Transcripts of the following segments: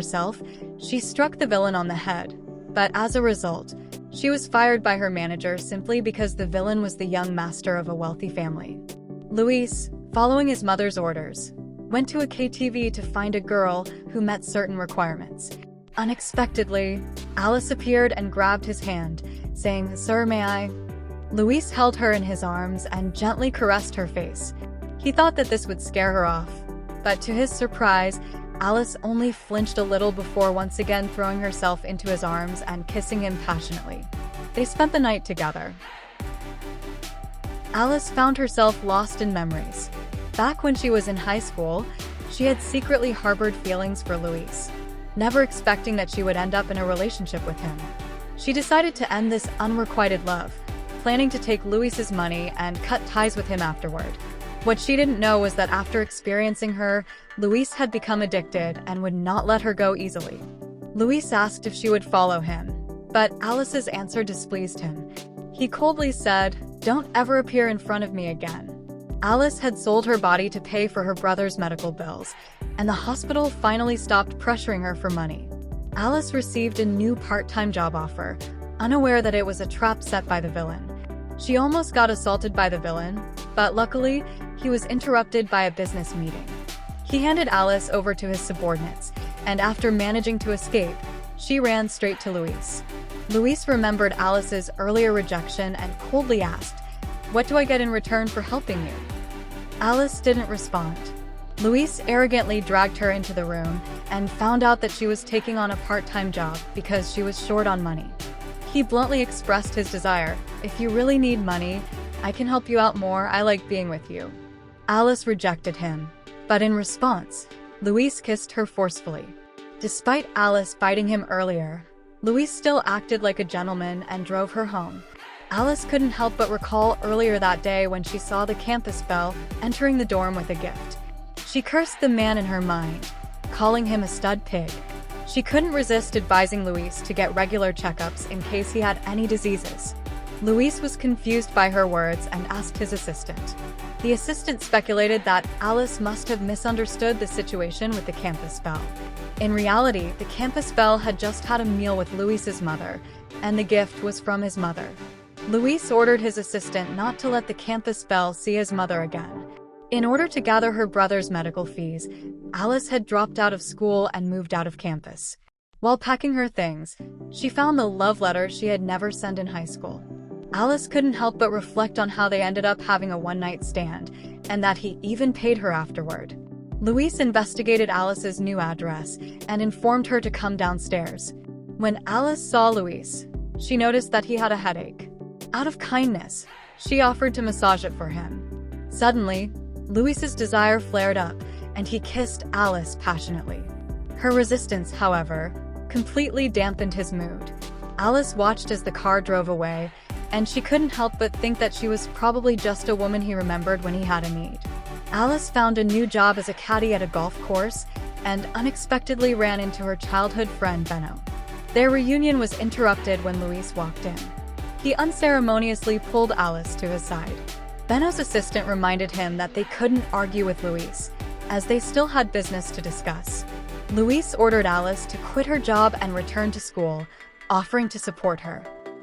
herself, she struck the villain on the head. But as a result, she was fired by her manager simply because the villain was the young master of a wealthy family. Luis, following his mother's orders, went to a KTV to find a girl who met certain requirements. Unexpectedly, Alice appeared and grabbed his hand, saying, "Sir, may I?" Luis held her in his arms and gently caressed her face. He thought that this would scare her off, but to his surprise, Alice only flinched a little before once again throwing herself into his arms and kissing him passionately. They spent the night together. Alice found herself lost in memories. Back when she was in high school, she had secretly harbored feelings for Luis, never expecting that she would end up in a relationship with him. She decided to end this unrequited love, planning to take Luis's money and cut ties with him afterward. What she didn't know was that after experiencing her, Luis had become addicted and would not let her go easily. Luis asked if she would follow him, but Alice's answer displeased him. He coldly said, "Don't ever appear in front of me again." Alice had sold her body to pay for her brother's medical bills, and the hospital finally stopped pressuring her for money. Alice received a new part-time job offer, unaware that it was a trap set by the villain. She almost got assaulted by the villain, but luckily, he was interrupted by a business meeting. He handed Alice over to his subordinates, and after managing to escape, she ran straight to Luis. Luis remembered Alice's earlier rejection and coldly asked, "What do I get in return for helping you?" Alice didn't respond. Luis arrogantly dragged her into the room and found out that she was taking on a part-time job because she was short on money. He bluntly expressed his desire, "If you really need money, I can help you out more. I like being with you." Alice rejected him, but in response, Luis kissed her forcefully. Despite Alice biting him earlier, Luis still acted like a gentleman and drove her home. Alice couldn't help but recall earlier that day when she saw the campus belle entering the dorm with a gift. She cursed the man in her mind, calling him a stud pig. She couldn't resist advising Luis to get regular checkups in case he had any diseases. Luis was confused by her words and asked his assistant. The assistant speculated that Alice must have misunderstood the situation with the campus belle. In reality, the campus belle had just had a meal with Luis's mother, and the gift was from his mother. Luis ordered his assistant not to let the campus belle see his mother again. In order to gather her brother's medical fees, Alice had dropped out of school and moved out of campus. While packing her things, she found the love letter she had never sent in high school. Alice couldn't help but reflect on how they ended up having a one-night stand, and that he even paid her afterward. Luis investigated Alice's new address and informed her to come downstairs. When Alice saw Luis, she noticed that he had a headache. Out of kindness, she offered to massage it for him. Suddenly, Luis's desire flared up, and he kissed Alice passionately. Her resistance, however, completely dampened his mood. Alice watched as the car drove away, and she couldn't help but think that she was probably just a woman he remembered when he had a need. Alice found a new job as a caddy at a golf course, and unexpectedly ran into her childhood friend Benno. Their reunion was interrupted when Luis walked in. He unceremoniously pulled Alice to his side. Benno's assistant reminded him that they couldn't argue with Luis, as they still had business to discuss. Luis ordered Alice to quit her job and return to school, offering to support her.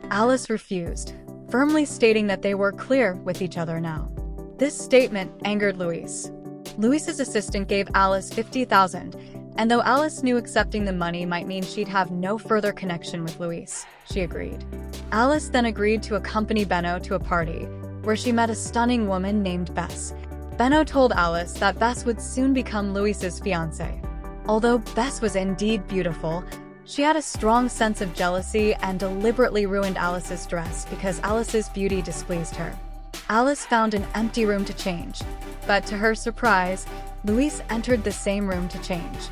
Alice refused, firmly stating that they were clear with each other now. This statement angered Luis. Luis's assistant gave Alice $50,000, and though Alice knew accepting the money might mean she'd have no further connection with Luis, she agreed. Alice then agreed to accompany Benno to a party, where she met a stunning woman named Bess. Benno told Alice that Bess would soon become Luis's fiancée. Although Bess was indeed beautiful, she had a strong sense of jealousy and deliberately ruined Alice's dress because Alice's beauty displeased her. Alice found an empty room to change, but to her surprise, Luis entered the same room to change.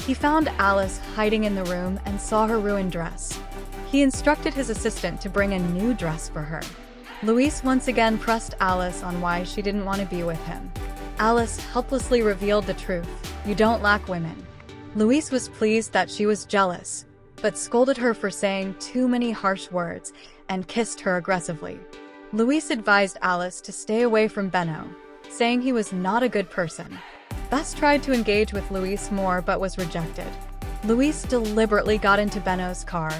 He found Alice hiding in the room and saw her ruined dress. He instructed his assistant to bring a new dress for her. Luis once again pressed Alice on why she didn't want to be with him. Alice helplessly revealed the truth: "You don't lack women." Luis was pleased that she was jealous, but scolded her for saying too many harsh words and kissed her aggressively. Luis advised Alice to stay away from Benno, saying he was not a good person. Bess tried to engage with Luis more but was rejected. Luis deliberately got into Benno's car,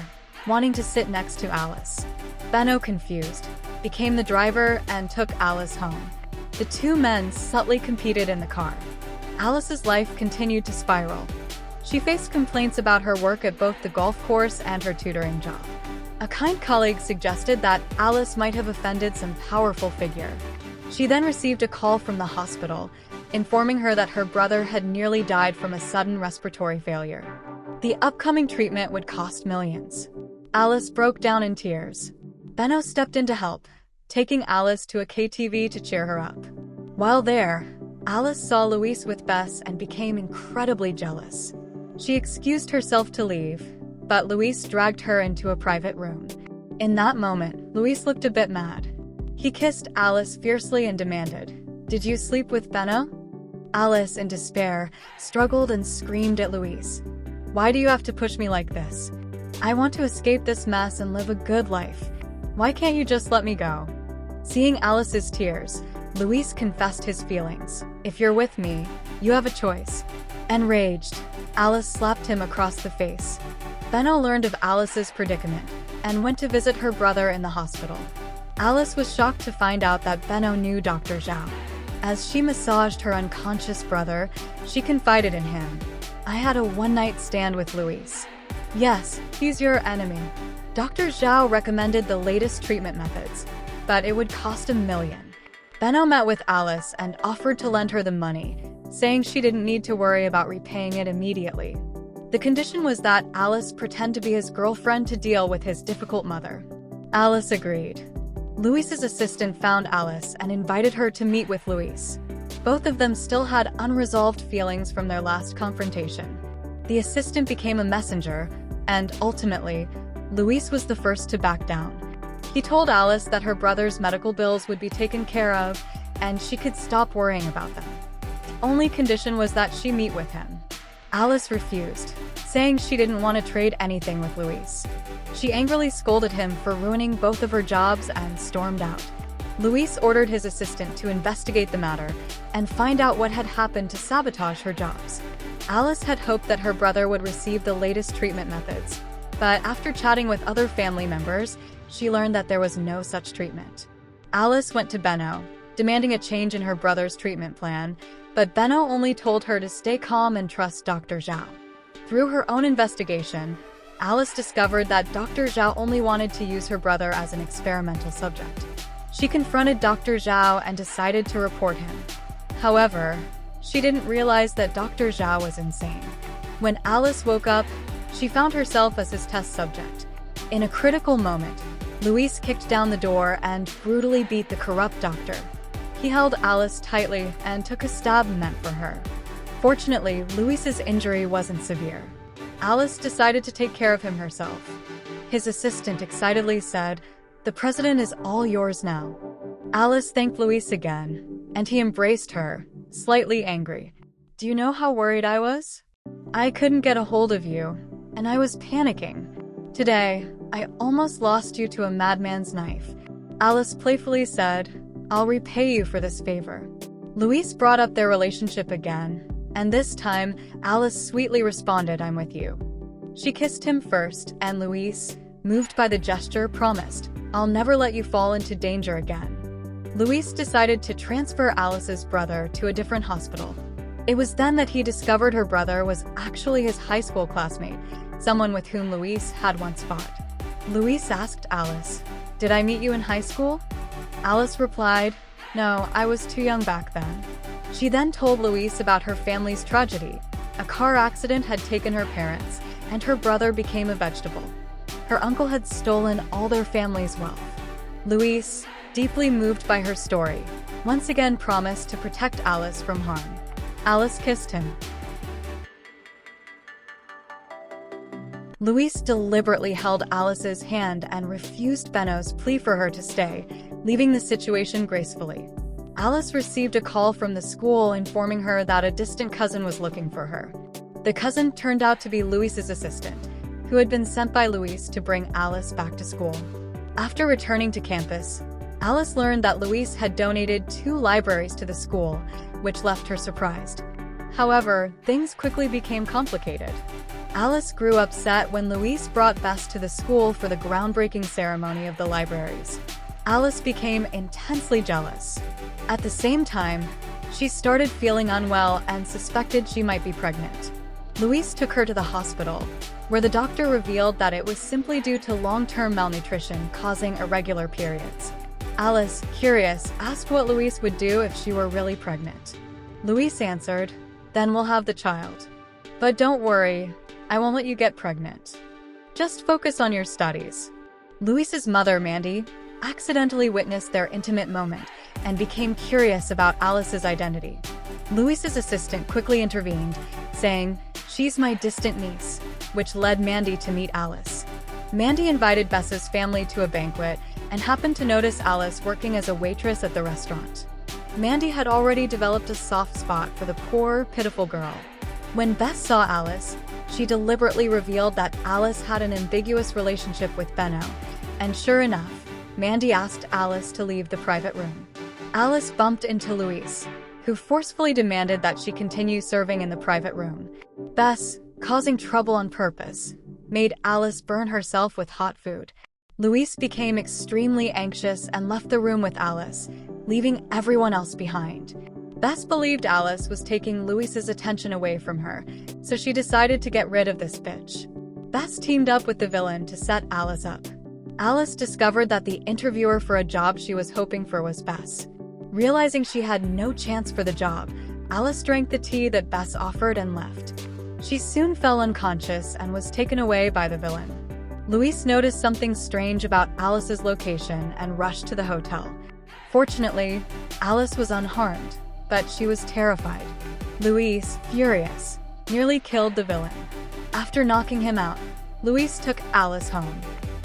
wanting to sit next to Alice. Benno, confused, became the driver and took Alice home. The two men subtly competed in the car. Alice's life continued to spiral. She faced complaints about her work at both the golf course and her tutoring job. A kind colleague suggested that Alice might have offended some powerful figure. She then received a call from the hospital, informing her that her brother had nearly died from a sudden respiratory failure. The upcoming treatment would cost millions. Alice broke down in tears. Benno stepped in to help, taking Alice to a KTV to cheer her up. While there, Alice saw Luis with Bess and became incredibly jealous. She excused herself to leave, but Luis dragged her into a private room. In that moment, Luis looked a bit mad. He kissed Alice fiercely and demanded, "Did you sleep with Benno?" Alice, in despair, struggled and screamed at Luis. "Why do you have to push me like this? I want to escape this mess and live a good life. Why can't you just let me go?" Seeing Alice's tears, Luis confessed his feelings. "If you're with me, you have a choice." Enraged, Alice slapped him across the face. Benno learned of Alice's predicament and went to visit her brother in the hospital. Alice was shocked to find out that Benno knew Dr. Zhao. As she massaged her unconscious brother, she confided in him, "I had a one-night stand with Luis. Yes, he's your enemy. Dr. Zhao recommended the latest treatment methods, but it would cost $1 million. Benno met with Alice and offered to lend her the money, saying she didn't need to worry about repaying it immediately. The condition was that Alice pretend to be his girlfriend to deal with his difficult mother. Alice agreed. Luis's assistant found Alice and invited her to meet with Luis. Both of them still had unresolved feelings from their last confrontation. The assistant became a messenger, and ultimately, Luis was the first to back down. He told Alice that her brother's medical bills would be taken care of, and she could stop worrying about them. The only condition was that she meet with him. Alice refused, saying she didn't want to trade anything with Luis. She angrily scolded him for ruining both of her jobs and stormed out. Luis ordered his assistant to investigate the matter and find out what had happened to sabotage her jobs. Alice had hoped that her brother would receive the latest treatment methods, but after chatting with other family members, she learned that there was no such treatment. Alice went to Benno, demanding a change in her brother's treatment plan, but Benno only told her to stay calm and trust Dr. Zhao. Through her own investigation, Alice discovered that Dr. Zhao only wanted to use her brother as an experimental subject. She confronted Dr. Zhao and decided to report him. However, she didn't realize that Dr. Zhao was insane. When Alice woke up, she found herself as his test subject. In a critical moment, Luis kicked down the door and brutally beat the corrupt doctor. He held Alice tightly and took a stab meant for her. Fortunately, Luis's injury wasn't severe. Alice decided to take care of him herself. His assistant excitedly said, "The president is all yours now." Alice thanked Luis again, and he embraced her, slightly angry. "Do you know how worried I was? I couldn't get a hold of you, and I was panicking. Today, I almost lost you to a madman's knife." Alice playfully said, "I'll repay you for this favor." Luis brought up their relationship again, and this time, Alice sweetly responded, "I'm with you." She kissed him first, and Luis, moved by the gesture, promised, "I'll never let you fall into danger again." Luis decided to transfer Alice's brother to a different hospital. It was then that he discovered her brother was actually his high school classmate, someone with whom Luis had once fought. Luis asked Alice, "Did I meet you in high school?" Alice replied, "No, I was too young back then." She then told Luis about her family's tragedy. A car accident had taken her parents, and her brother became a vegetable. Her uncle had stolen all their family's wealth. Luis, deeply moved by her story, once again promised to protect Alice from harm. Alice kissed him. Luis deliberately held Alice's hand and refused Benno's plea for her to stay, leaving the situation gracefully. Alice received a call from the school informing her that a distant cousin was looking for her. The cousin turned out to be Luis's assistant, who had been sent by Luis to bring Alice back to school. After returning to campus, Alice learned that Luis had donated 2 libraries to the school, which left her surprised. However, things quickly became complicated. Alice grew upset when Louise brought Bess to the school for the groundbreaking ceremony of the libraries. Alice became intensely jealous. At the same time, she started feeling unwell and suspected she might be pregnant. Louise took her to the hospital, where the doctor revealed that it was simply due to long-term malnutrition causing irregular periods. Alice, curious, asked what Louise would do if she were really pregnant. Louise answered, "Then we'll have the child. But don't worry, I won't let you get pregnant. Just focus on your studies." Louise's mother, Mandy, accidentally witnessed their intimate moment and became curious about Alice's identity. Louise's assistant quickly intervened, saying, "She's my distant niece," which led Mandy to meet Alice. Mandy invited Bess's family to a banquet and happened to notice Alice working as a waitress at the restaurant. Mandy had already developed a soft spot for the poor, pitiful girl. When Bess saw Alice, she deliberately revealed that Alice had an ambiguous relationship with Benno, and sure enough, Mandy asked Alice to leave the private room. Alice bumped into Louise, who forcefully demanded that she continue serving in the private room. Bess, causing trouble on purpose, made Alice burn herself with hot food. Louise became extremely anxious and left the room with Alice, leaving everyone else behind. Bess believed Alice was taking Louise's attention away from her, so she decided to get rid of this bitch. Bess teamed up with the villain to set Alice up. Alice discovered that the interviewer for a job she was hoping for was Bess. Realizing she had no chance for the job, Alice drank the tea that Bess offered and left. She soon fell unconscious and was taken away by the villain. Louise noticed something strange about Alice's location and rushed to the hotel. Fortunately, Alice was unharmed, but she was terrified. Louise, furious, nearly killed the villain. After knocking him out, Louise took Alice home.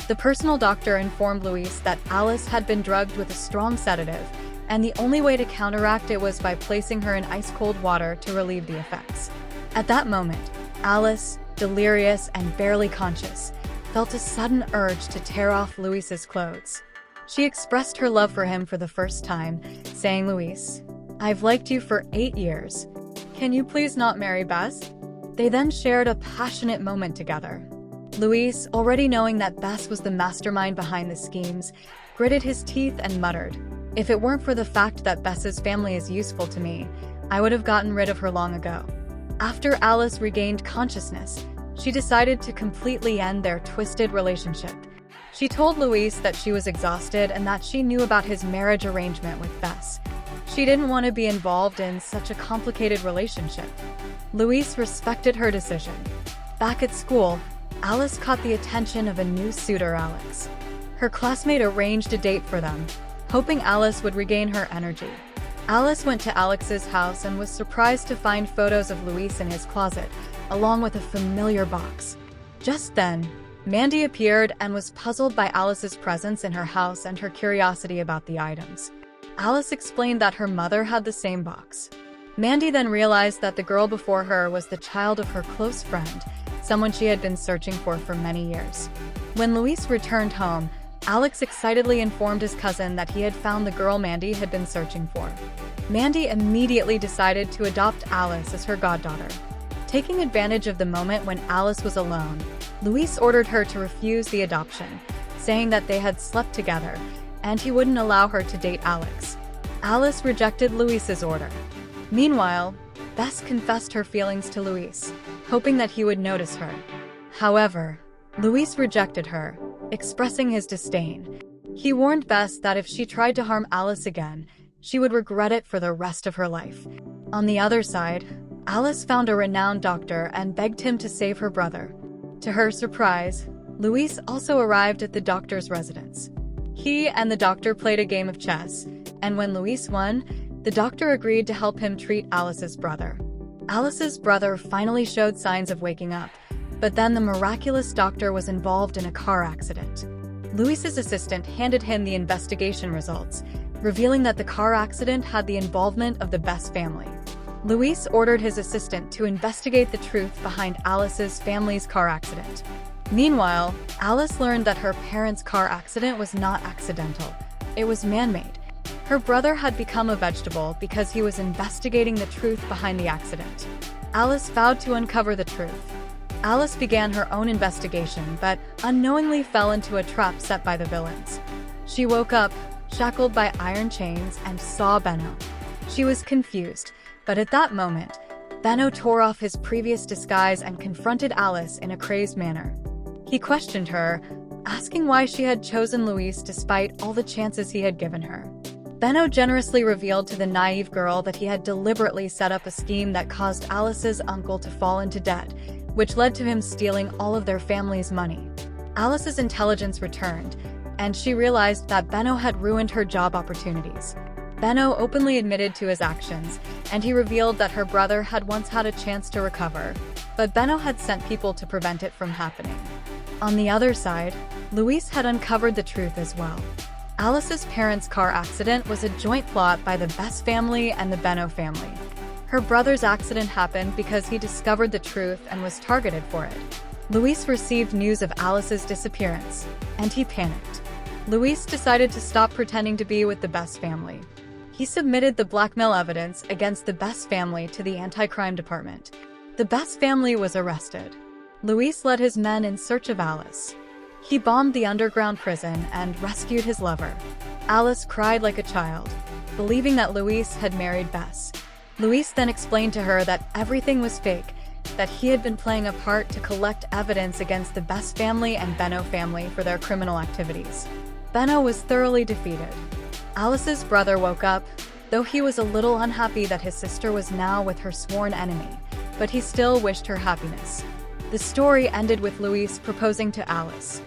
The personal doctor informed Louise that Alice had been drugged with a strong sedative, and the only way to counteract it was by placing her in ice-cold water to relieve the effects. At that moment, Alice, delirious and barely conscious, felt a sudden urge to tear off Louise's clothes. She expressed her love for him for the first time, saying, "Louise, I've liked you for 8 years. Can you please not marry Bess?" They then shared a passionate moment together. Louise, already knowing that Bess was the mastermind behind the schemes, gritted his teeth and muttered, "If it weren't for the fact that Bess's family is useful to me, I would have gotten rid of her long ago." After Alice regained consciousness, she decided to completely end their twisted relationship. She told Louise that she was exhausted and that she knew about his marriage arrangement with Bess. She didn't want to be involved in such a complicated relationship. Louise respected her decision. Back at school, Alice caught the attention of a new suitor, Alex. Her classmate arranged a date for them, hoping Alice would regain her energy. Alice went to Alex's house and was surprised to find photos of Louise in his closet, along with a familiar box. Just then, Mandy appeared and was puzzled by Alice's presence in her house and her curiosity about the items. Alice explained that her mother had the same box. Mandy then realized that the girl before her was the child of her close friend, someone she had been searching for many years. When Louise returned home, Alex excitedly informed his cousin that he had found the girl Mandy had been searching for. Mandy immediately decided to adopt Alice as her goddaughter. Taking advantage of the moment when Alice was alone, Louise ordered her to refuse the adoption, saying that they had slept together, and he wouldn't allow her to date Alex. Alice rejected Louise's order. Meanwhile, Bess confessed her feelings to Louise, hoping that he would notice her. However, Louise rejected her, expressing his disdain. He warned Bess that if she tried to harm Alice again, she would regret it for the rest of her life. On the other side, Alice found a renowned doctor and begged him to save her brother. To her surprise, Louise also arrived at the doctor's residence. He and the doctor played a game of chess, and when Louise won, the doctor agreed to help him treat Alice's brother. Alice's brother finally showed signs of waking up, but then the miraculous doctor was involved in a car accident. Louise's assistant handed him the investigation results, revealing that the car accident had the involvement of the Bess family. Louise ordered his assistant to investigate the truth behind Alice's family's car accident. Meanwhile, Alice learned that her parents' car accident was not accidental. It was man-made. Her brother had become a vegetable because he was investigating the truth behind the accident. Alice vowed to uncover the truth. Alice began her own investigation, but unknowingly fell into a trap set by the villains. She woke up, shackled by iron chains, and saw Benno. She was confused, but at that moment, Benno tore off his previous disguise and confronted Alice in a crazed manner. He questioned her, asking why she had chosen Louise despite all the chances he had given her. Benno generously revealed to the naive girl that he had deliberately set up a scheme that caused Alice's uncle to fall into debt, which led to him stealing all of their family's money. Alice's intelligence returned, and she realized that Benno had ruined her job opportunities. Benno openly admitted to his actions, and he revealed that her brother had once had a chance to recover, but Benno had sent people to prevent it from happening. On the other side, Louise had uncovered the truth as well. Alice's parents' car accident was a joint plot by the Bess family and the Benno family. Her brother's accident happened because he discovered the truth and was targeted for it. Louise received news of Alice's disappearance, and he panicked. Louise decided to stop pretending to be with the Bess family. He submitted the blackmail evidence against the Bess family to the anti-crime department. The Bess family was arrested. Louise led his men in search of Alice. He bombed the underground prison and rescued his lover. Alice cried like a child, believing that Louise had married Bess. Louise then explained to her that everything was fake, that he had been playing a part to collect evidence against the Bess family and Benno family for their criminal activities. Benno was thoroughly defeated. Alice's brother woke up, though he was a little unhappy that his sister was now with her sworn enemy, but he still wished her happiness. The story ended with Louise proposing to Alice.